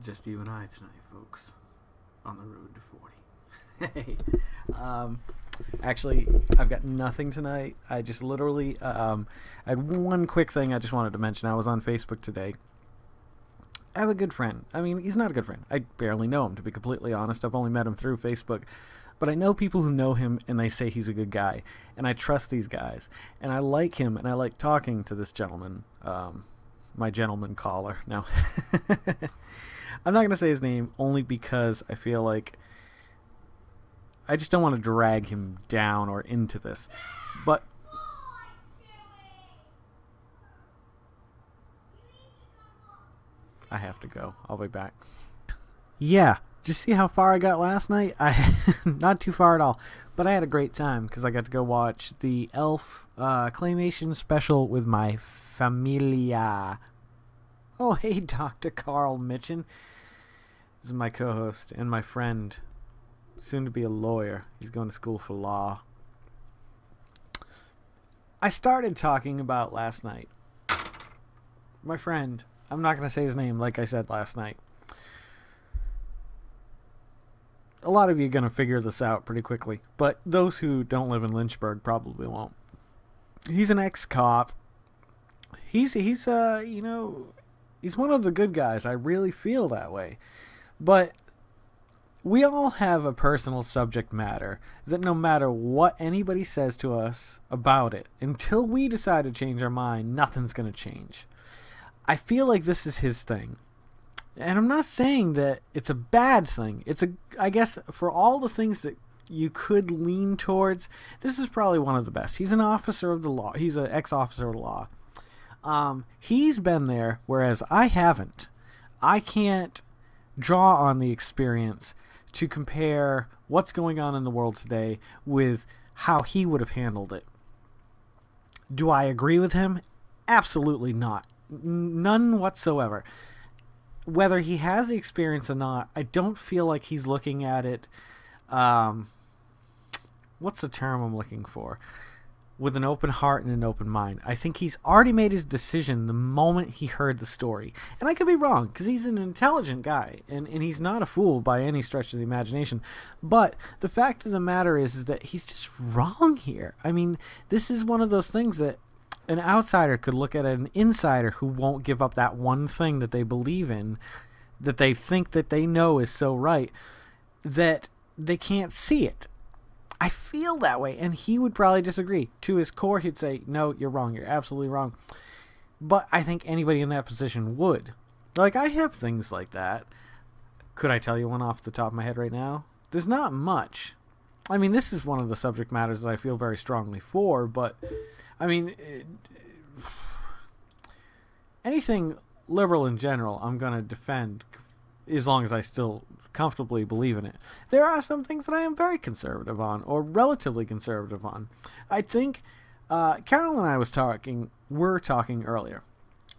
Just you and I tonight, folks, on the road to 40. Hey, actually, I've got nothing tonight. I just literally, I had one quick thing I just wanted to mention. I was on Facebook today. I have a good friend. I mean, he's not a good friend. I barely know him, to be completely honest. I've only met him through Facebook. But I know people who know him, and they say he's a good guy. And I trust these guys. And I like him, and I like talking to this gentleman, my gentleman caller. Now, I'm not going to say his name, only because I feel like I just don't want to drag him down or into this. But I have to go. I'll be back. Yeah, did you see how far I got last night? Not too far at all. But I had a great time because I got to go watch the Elf claymation special with my familia. Oh, hey, Dr. Carl Mitchin. This is my co-host and my friend, soon to be a lawyer. He's going to school for law. I started talking about last night. My friend, I'm not going to say his name like I said last night. A lot of you are going to figure this out pretty quickly, but those who don't live in Lynchburg probably won't. He's an ex-cop. He's one of the good guys. I really feel that way. But we all have a personal subject matter that no matter what anybody says to us about it, until we decide to change our mind, nothing's going to change. I feel like this is his thing. And I'm not saying that it's a bad thing. I guess for all the things that you could lean towards, this is probably one of the best. He's an officer of the law. He's an ex-officer of the law. He's been there, whereas I haven't. I can't draw on the experience to compare what's going on in the world today with how he would have handled it. Do I agree with him? Absolutely not. None whatsoever. Whether he has the experience or not, I don't feel like he's looking at it, what's the term I'm looking for? With an open heart and an open mind. I think he's already made his decision the moment he heard the story. And I could be wrong, because he's an intelligent guy, and he's not a fool by any stretch of the imagination. But the fact of the matter is that he's just wrong here. I mean, this is one of those things that an outsider could look at an insider who won't give up that one thing that they believe in, that they think that they know is so right, that they can't see it. I feel that way, and he would probably disagree. To his core, he'd say, no, you're wrong. You're absolutely wrong. But I think anybody in that position would. Like, I have things like that. Could I tell you one off the top of my head right now? There's not much. I mean, this is one of the subject matters that I feel very strongly for, but I mean, anything liberal in general, I'm going to defend as long as I still comfortably believe in it. There are some things that I am very conservative on, or relatively conservative on. I think Carol and I were talking earlier.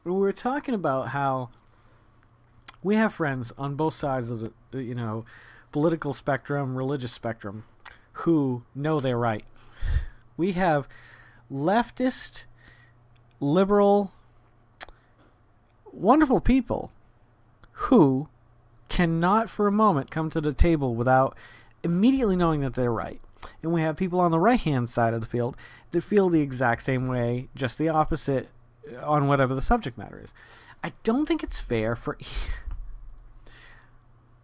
We were talking about how we have friends on both sides of the political spectrum, religious spectrum, who know they're right. We have leftist, liberal, wonderful people who cannot for a moment come to the table without immediately knowing that they're right. And we have people on the right-hand side of the field that feel the exact same way, just the opposite on whatever the subject matter is. I don't think it's fair for...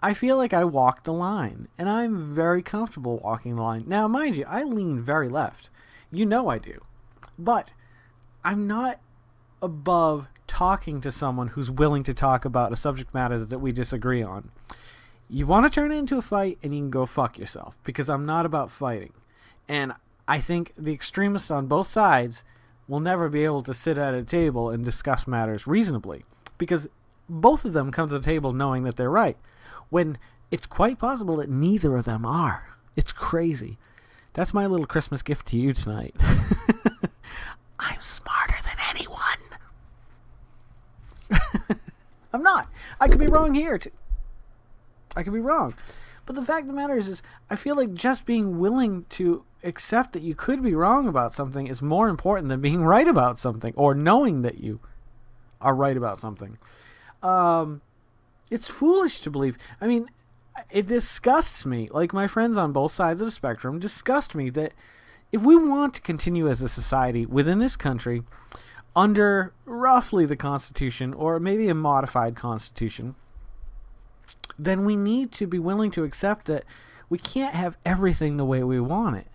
I feel like I walk the line, and I'm very comfortable walking the line. Now, mind you, I lean very left. You know I do. But I'm not above talking to someone who's willing to talk about a subject matter that we disagree on. You want to turn it into a fight, and you can go fuck yourself, because I'm not about fighting. And I think the extremists on both sides will never be able to sit at a table and discuss matters reasonably, because both of them come to the table knowing that they're right, when it's quite possible that neither of them are. It's crazy. That's my little Christmas gift to you tonight. I'm smarter than anyone. I'm not. I could be wrong here. I could be wrong. But the fact of the matter is I feel like just being willing to accept that you could be wrong about something is more important than being right about something, or knowing that you are right about something. It's foolish to believe. I mean, it disgusts me. Like, my friends on both sides of the spectrum disgust me that if we want to continue as a society within this country under roughly the Constitution, or maybe a modified Constitution, then we need to be willing to accept that we can't have everything the way we want it.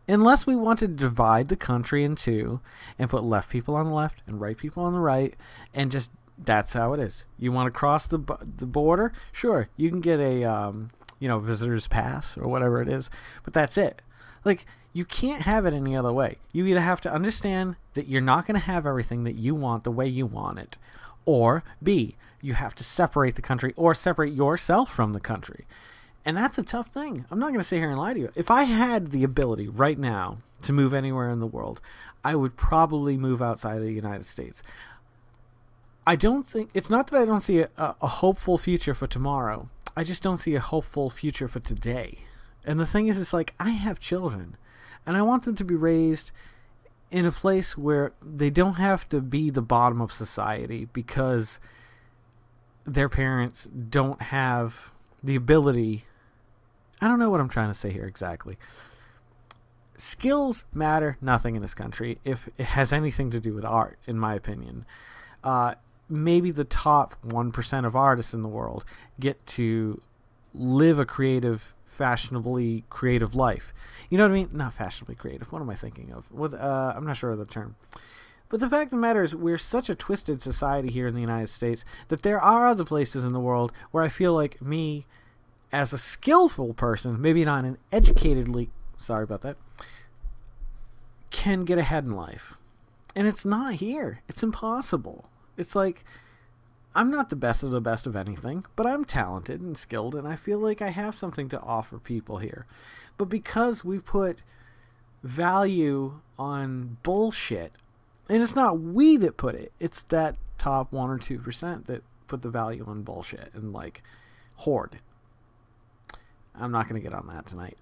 Unless we want to divide the country in two and put left people on the left and right people on the right, and just, that's how it is. You want to cross the border? Sure, you can get a visitor's pass or whatever it is, but that's it. Like, you can't have it any other way. You either have to understand that you're not going to have everything that you want the way you want it, or B, you have to separate the country or separate yourself from the country. And that's a tough thing. I'm not going to sit here and lie to you. If I had the ability right now to move anywhere in the world, I would probably move outside of the United States. I don't think, it's not that I don't see a hopeful future for tomorrow. I just don't see a hopeful future for today. And the thing is, it's like, I have children, and I want them to be raised in a place where they don't have to be the bottom of society because their parents don't have the ability. I don't know what I'm trying to say here exactly. Skills matter nothing in this country if it has anything to do with art, in my opinion. Maybe the top 1% of artists in the world get to live a creative, fashionably creative life. You know what I mean? Not fashionably creative. What am I thinking of? I'm not sure of the term. But the fact of the matter is, we're such a twisted society here in the United States that there are other places in the world where I feel like me, as a skillful person, maybe not an educatedly, sorry about that, can get ahead in life. And it's not here. It's impossible. It's like, I'm not the best of anything, but I'm talented and skilled, and I feel like I have something to offer people here. But because we put value on bullshit, and it's not we that put it, it's that top 1 or 2% that put the value on bullshit and, like, hoard. I'm not going to get on that tonight.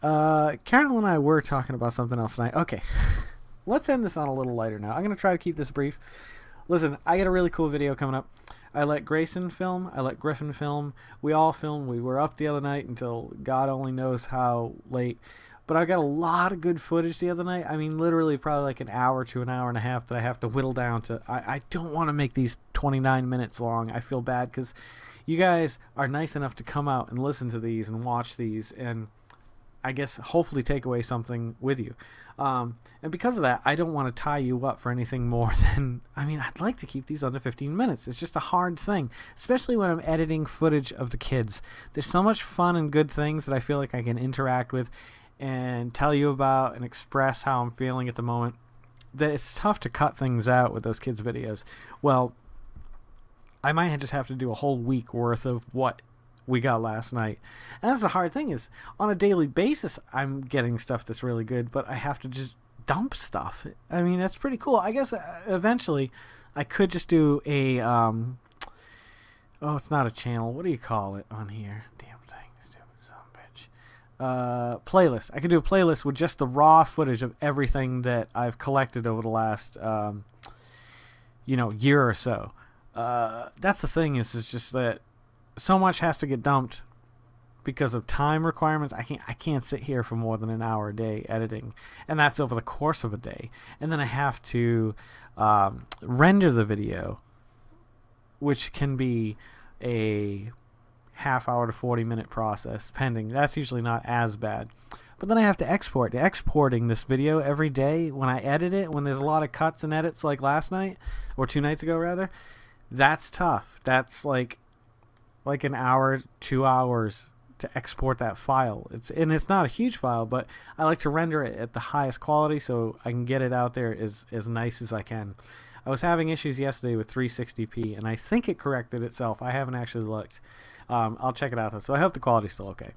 Carol and I were talking about something else tonight. Okay, let's end this on a little lighter now. I'm going to try to keep this brief. Listen, I got a really cool video coming up. I let Grayson film. I let Griffin film. We all filmed. We were up the other night until God only knows how late. But I got a lot of good footage the other night. I mean, literally probably like an hour to an hour and a half that I have to whittle down to. I don't want to make these 29 minutes long. I feel bad because you guys are nice enough to come out and listen to these and watch these and I guess hopefully take away something with you. And because of that, I don't want to tie you up for anything more than, I mean, I'd like to keep these under 15 minutes. It's just a hard thing, especially when I'm editing footage of the kids. There's so much fun and good things that I feel like I can interact with and tell you about and express how I'm feeling at the moment, that it's tough to cut things out with those kids' videos. Well, I might just have to do a whole week worth of what we got last night. And that's the hard thing, is on a daily basis I'm getting stuff that's really good, but I have to just dump stuff. I mean, that's pretty cool. I guess eventually I could just do a oh, it's not a channel, what do you call it on here? Damn thing, stupid son of a bitch. Playlist. I could do a playlist with just the raw footage of everything that I've collected over the last year or so. That's the thing, is just that so much has to get dumped because of time requirements. I can't sit here for more than an hour a day editing, and that's over the course of a day. And then I have to render the video, which can be a half hour to 40-minute process, pending. That's usually not as bad. But then I have to export. Exporting this video every day when I edit it, when there's a lot of cuts and edits like last night, or 2 nights ago rather, that's tough. That's like an hour, 2 hours to export that file. It's not a huge file, but I like to render it at the highest quality so I can get it out there as nice as I can. I was having issues yesterday with 360p, and I think it corrected itself. I haven't actually looked. I'll check it out though, so I hope the quality's still okay.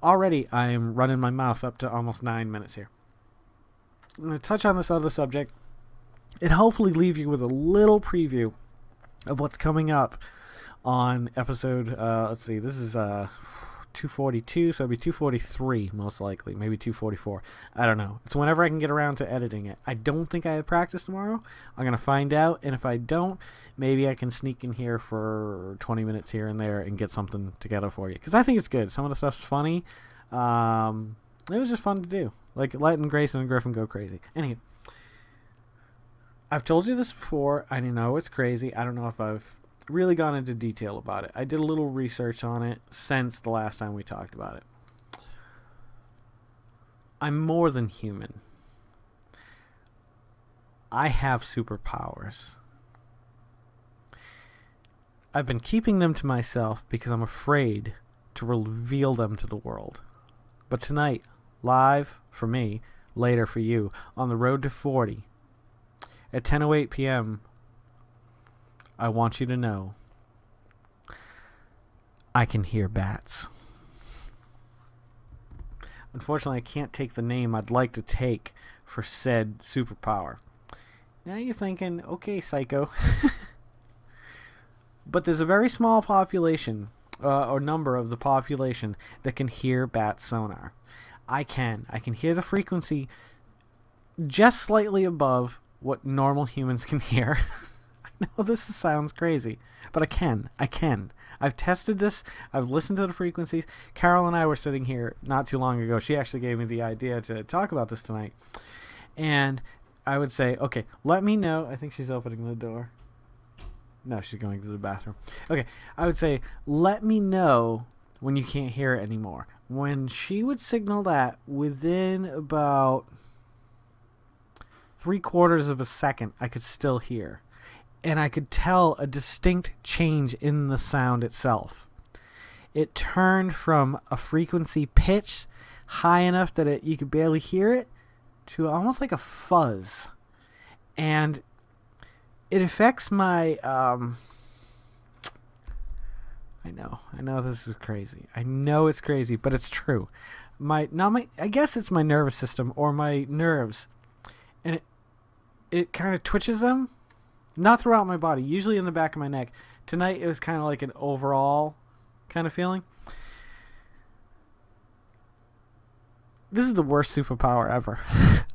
Already I'm running my mouth up to almost 9 minutes here. I'm going to touch on this other subject and hopefully leave you with a little preview of what's coming up on episode, let's see, this is 242, so it'll be 243 most likely, maybe 244. I don't know. It's whenever I can get around to editing it. I don't think I have practice tomorrow. I'm gonna find out, and if I don't, maybe I can sneak in here for 20 minutes here and there and get something together for you, because I think it's good. Some of the stuff's funny. It was just fun to do, like letting Grayson and Griffin go crazy. Anyway, I've told you this before. I know it's crazy. I don't know if I've really gone into detail about it. I did a little research on it since the last time we talked about it. I'm more than human. I have superpowers. I've been keeping them to myself because I'm afraid to reveal them to the world. But tonight, live for me, later for you, on the road to 40, at 10:08 p.m., I want you to know I can hear bats. Unfortunately, I can't take the name I'd like to take for said superpower. Now you're thinking, okay, psycho. But there's a very small population, or number of the population, that can hear bat sonar. I can hear the frequency just slightly above what normal humans can hear. I know this sounds crazy, but I can. I've tested this. I've listened to the frequencies. Carol and I were sitting here not too long ago. She actually gave me the idea to talk about this tonight. And I would say, okay, let me know. I think she's opening the door. No, she's going to the bathroom. Okay, I would say, let me know when you can't hear it anymore. When she would signal that within about 3/4 of a second, I could still hear. And I could tell a distinct change in the sound itself. It turned from a frequency pitch high enough that you could barely hear it to almost like a fuzz. And it affects my I know this is crazy. I know it's crazy, but it's true. I guess it's my nervous system or my nerves. And it kind of twitches them. Not throughout my body, usually in the back of my neck. Tonight it was kind of like an overall kind of feeling. This is the worst superpower ever.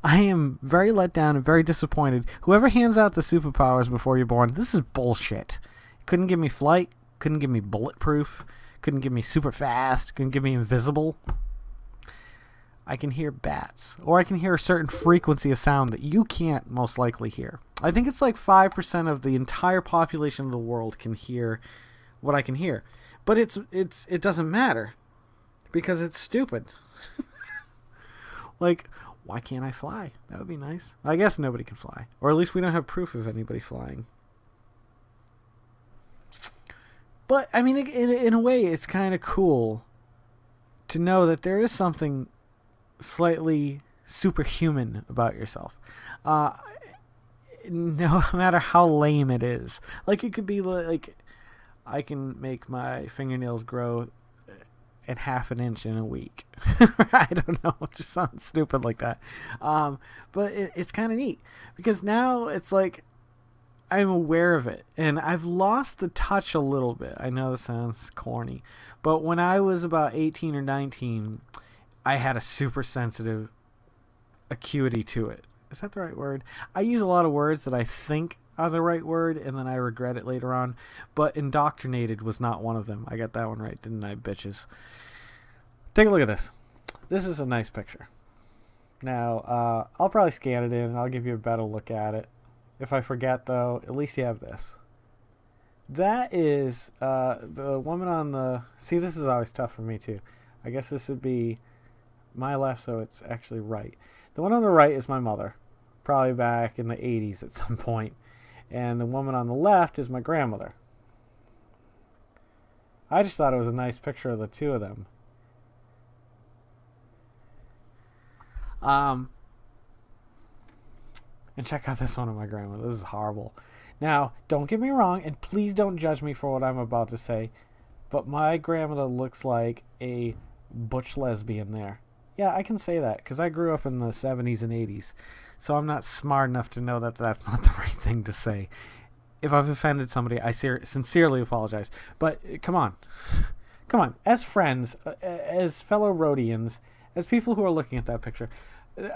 I am very let down and very disappointed. Whoever hands out the superpowers before you're born, this is bullshit. Couldn't give me flight, couldn't give me bulletproof, couldn't give me super fast, couldn't give me invisible. I can hear bats, or I can hear a certain frequency of sound that you can't most likely hear. I think it's like 5% of the entire population of the world can hear what I can hear. But it doesn't matter because it's stupid. Like, why can't I fly? That would be nice. I guess nobody can fly, or at least we don't have proof of anybody flying. But I mean, in a way, it's kind of cool to know that there is something slightly superhuman about yourself. No matter how lame it is. Like, it could be like, I can make my fingernails grow at 1/2 inch in a week. I don't know. It just sounds stupid like that. But it's kind of neat. Because now it's like, I'm aware of it. And I've lost the touch a little bit. I know this sounds corny. But when I was about 18 or 19... I had a super sensitive acuity to it. Is that the right word? I use a lot of words that I think are the right word, and then I regret it later on. But indoctrinated was not one of them. I got that one right, didn't I, bitches? Take a look at this. This is a nice picture. Now, I'll probably scan it in, and I'll give you a better look at it. If I forget, though, at least you have this. That is the woman on the... See, this is always tough for me, too. I guess this would be my left, so it's actually right. The one on the right is my mother, probably back in the 80s at some point. And the woman on the left is my grandmother. I just thought it was a nice picture of the two of them. And check out this one of my grandmother. This is horrible. Now, don't get me wrong, and please don't judge me for what I'm about to say, but my grandmother looks like a butch lesbian there. Yeah, I can say that because I grew up in the 70s and 80s, so I'm not smart enough to know that that's not the right thing to say. If I've offended somebody, I sincerely apologize. But come on. come on, as friends, as fellow Rhodians, as people who are looking at that picture.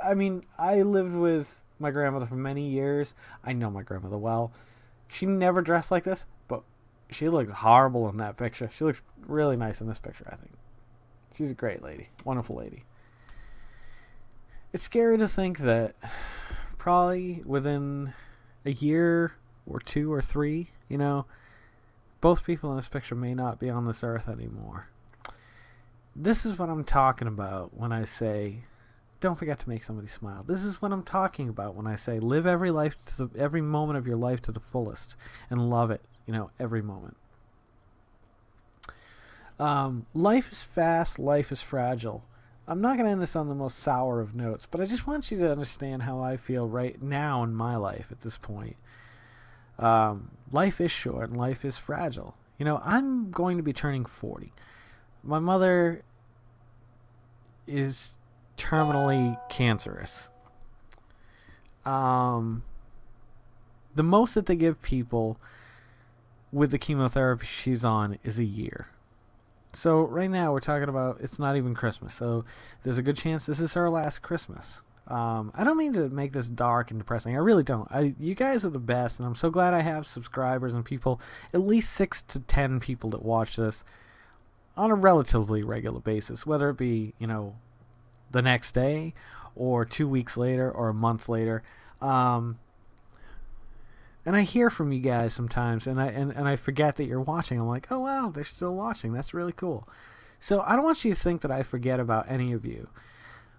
I mean, I lived with my grandmother for many years. I know my grandmother well. She never dressed like this, but she looks horrible in that picture. She looks really nice in this picture, I think. She's a great lady. Wonderful lady. It's scary to think that probably within a year or 2 or 3, you know, both people in this picture may not be on this earth anymore. This is what I'm talking about when I say, don't forget to make somebody smile. This is what I'm talking about when I say, live every moment of your life to the fullest and love it, you know, every moment. Life is fast, life is fragile. I'm not going to end this on the most sour of notes, but I just want you to understand how I feel right now in my life at this point. Life is short and life is fragile. You know, I'm going to be turning 40. My mother is terminally cancerous. The most that they give people with the chemotherapy she's on is a year. So right now we're talking about, it's not even Christmas, so there's a good chance this is her last Christmas. I don't mean to make this dark and depressing. I really don't. You guys are the best, and I'm so glad I have subscribers and people, at least 6 to 10 people that watch this on a relatively regular basis, whether it be, you know, the next day or 2 weeks later or a month later. And I hear from you guys sometimes, and I forget that you're watching. I'm like, oh wow, they're still watching. That's really cool. So I don't want you to think that I forget about any of you.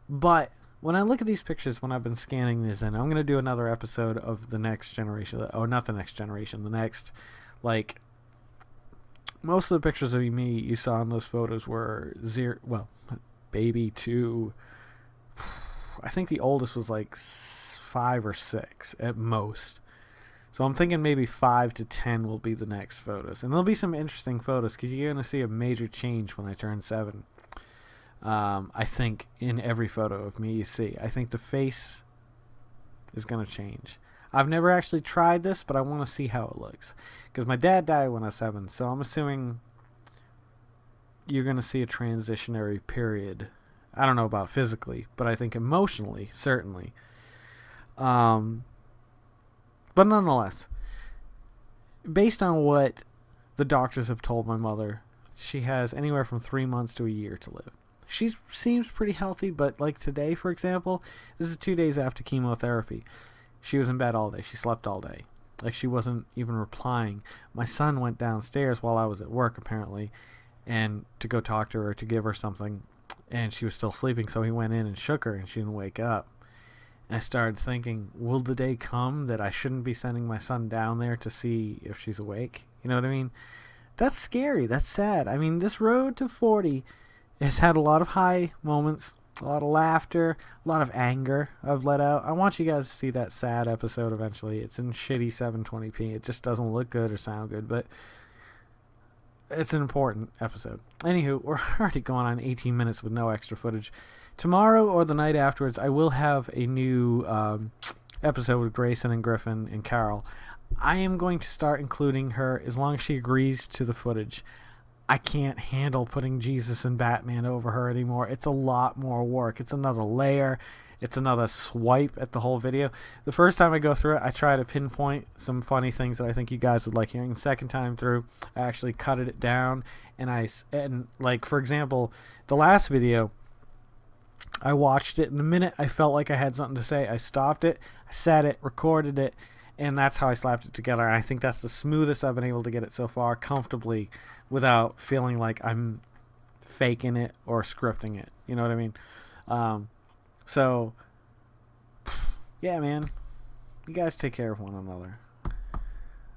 But when I look at these pictures, when I've been scanning these in, I'm going to do another episode of the next generation. Oh, not the next generation. The next, like, most of the pictures of me you saw in those photos were baby to, I think the oldest was like 5 or 6 at most. So I'm thinking maybe 5 to 10 will be the next photos. And there'll be some interesting photos because you're going to see a major change when I turn 7. I think in every photo of me you see. I think the face is going to change. I've never actually tried this, but I want to see how it looks. Because my dad died when I was 7, so I'm assuming you're going to see a transitionary period. I don't know about physically, but I think emotionally, certainly. But nonetheless, based on what the doctors have told my mother, she has anywhere from 3 months to a year to live. She seems pretty healthy, but like today, for example, this is 2 days after chemotherapy. She was in bed all day. She slept all day. Like, she wasn't even replying. My son went downstairs while I was at work, apparently, and to go talk to her, to give her something, and she was still sleeping, so he went in and shook her, and she didn't wake up. And I started thinking, will the day come that I shouldn't be sending my son down there to see if she's awake? You know what I mean? That's scary. That's sad. I mean, this road to 40 has had a lot of high moments, a lot of laughter, a lot of anger I've let out. I want you guys to see that sad episode eventually. It's in shitty 720p. It just doesn't look good or sound good, but it's an important episode. Anywho, we're already going on 18 minutes with no extra footage. Tomorrow or the night afterwards, I will have a new episode with Grayson and Griffin and Carol. I am going to start including her as long as she agrees to the footage. I can't handle putting Jesus and Batman over her anymore. It's a lot more work. It's another layer. It's another swipe at the whole video. The first time I go through it, I try to pinpoint some funny things that I think you guys would like hearing. The second time through, I actually cut it down. And like, for example, the last video, I watched it, and the minute I felt like I had something to say, I stopped it, I said it, recorded it, and that's how I slapped it together. And I think that's the smoothest I've been able to get it so far, comfortably, without feeling like I'm faking it or scripting it. You know what I mean? So, yeah, man. You guys take care of one another.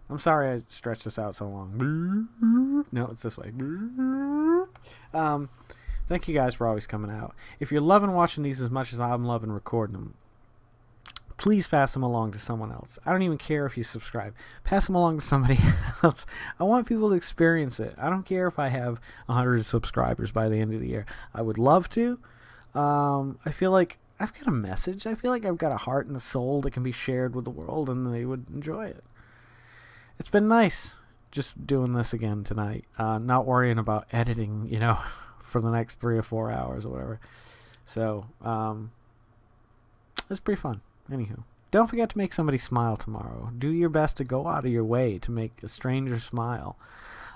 I'm sorry I stretched this out so long. No, it's this way. Thank you guys for always coming out. If you're loving watching these as much as I'm loving recording them, please pass them along to someone else. I don't even care if you subscribe. Pass them along to somebody else. I want people to experience it. I don't care if I have 100 subscribers by the end of the year. I would love to. I feel like I've got a message. I feel like I've got a heart and a soul that can be shared with the world, and they would enjoy it. It's been nice just doing this again tonight. Not worrying about editing, for the next 3 or 4 hours or whatever. So, it's pretty fun. Anywho, don't forget to make somebody smile tomorrow. Do your best to go out of your way to make a stranger smile.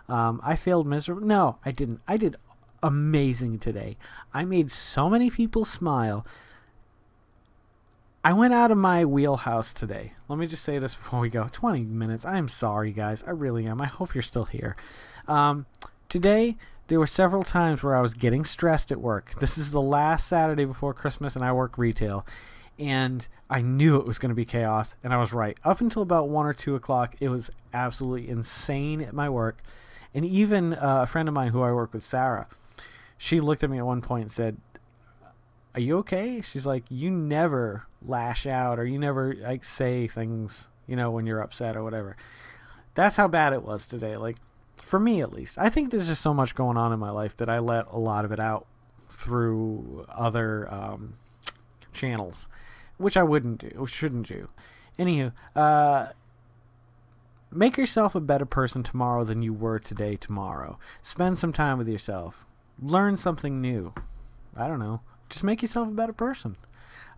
I failed miserably. No, I didn't. I did amazing today. I made so many people smile. I went out of my wheelhouse today. Let me just say this before we go. 20 minutes. I'm sorry, guys. I really am. I hope you're still here. Today, there were several times where I was getting stressed at work. This is the last Saturday before Christmas, and I work retail. And I knew it was going to be chaos, and I was right. Up until about 1 or 2 o'clock, it was absolutely insane at my work. And even a friend of mine who I work with, Sarah, she looked at me at one point and said, "Are you okay?" She's like, "You never lash out or you never say things, when you're upset or whatever." That's how bad it was today. Like, for me at least. I think there's just so much going on in my life that I let a lot of it out through other channels, which I shouldn't do. Anywho, make yourself a better person tomorrow than you were today tomorrow. Spend some time with yourself. Learn something new. I don't know. Just make yourself a better person.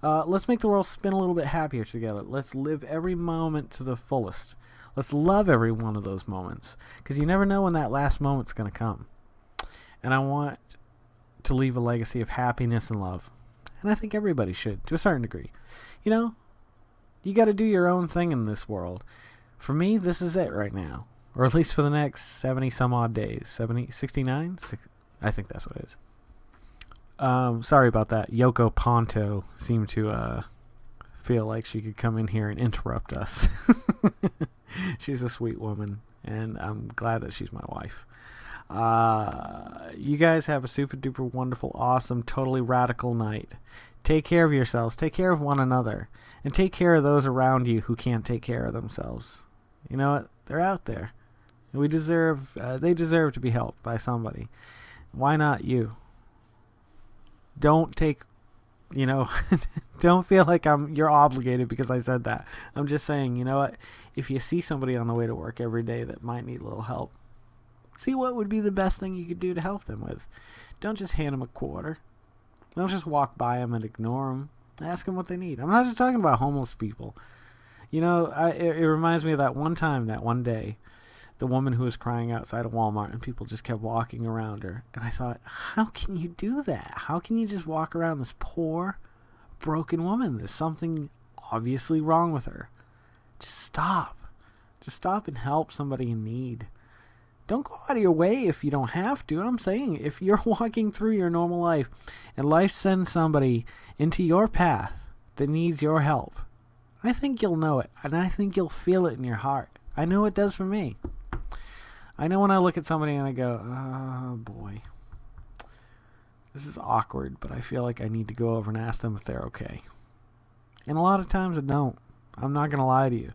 Let's make the world spin a little bit happier together. Let's live every moment to the fullest. Let's love every one of those moments, because you never know when that last moment's going to come. And I want to leave a legacy of happiness and love. And I think everybody should, to a certain degree. You got to do your own thing in this world. For me, this is it right now. Or at least for the next 70 some odd days. 69? I think that's what it is. Sorry about that. Yoko Ponto seemed to feel like she could come in here and interrupt us. She's a sweet woman, and I'm glad that she's my wife. You guys have a super duper wonderful, awesome, totally radical night. Take care of yourselves. Take care of one another. And take care of those around you who can't take care of themselves. You know what? They're out there. They deserve to be helped by somebody. Why not you? Don't don't feel like you're obligated because I said that. I'm just saying, you know what? If you see somebody on the way to work every day that might need a little help, see what would be the best thing you could do to help them with. Don't just hand them a quarter. Don't just walk by them and ignore them. Ask them what they need. I'm not just talking about homeless people. It reminds me of that one day, the woman who was crying outside of Walmart, and people just kept walking around her. And I thought, how can you do that? How can you just walk around this poor, broken woman? There's something obviously wrong with her. Just stop. Just stop and help somebody in need. Don't go out of your way if you don't have to. I'm saying, if you're walking through your normal life and life sends somebody into your path that needs your help, I think you'll know it, and I think you'll feel it in your heart. I know it does for me. I know when I look at somebody and I go, oh boy, this is awkward, but I feel like I need to go over and ask them if they're okay. And a lot of times I don't. I'm not going to lie to you.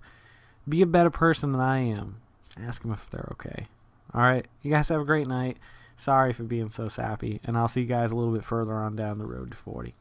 Be a better person than I am. Ask them if they're okay. Alright, you guys have a great night. Sorry for being so sappy, and I'll see you guys a little bit further on down the road to 40.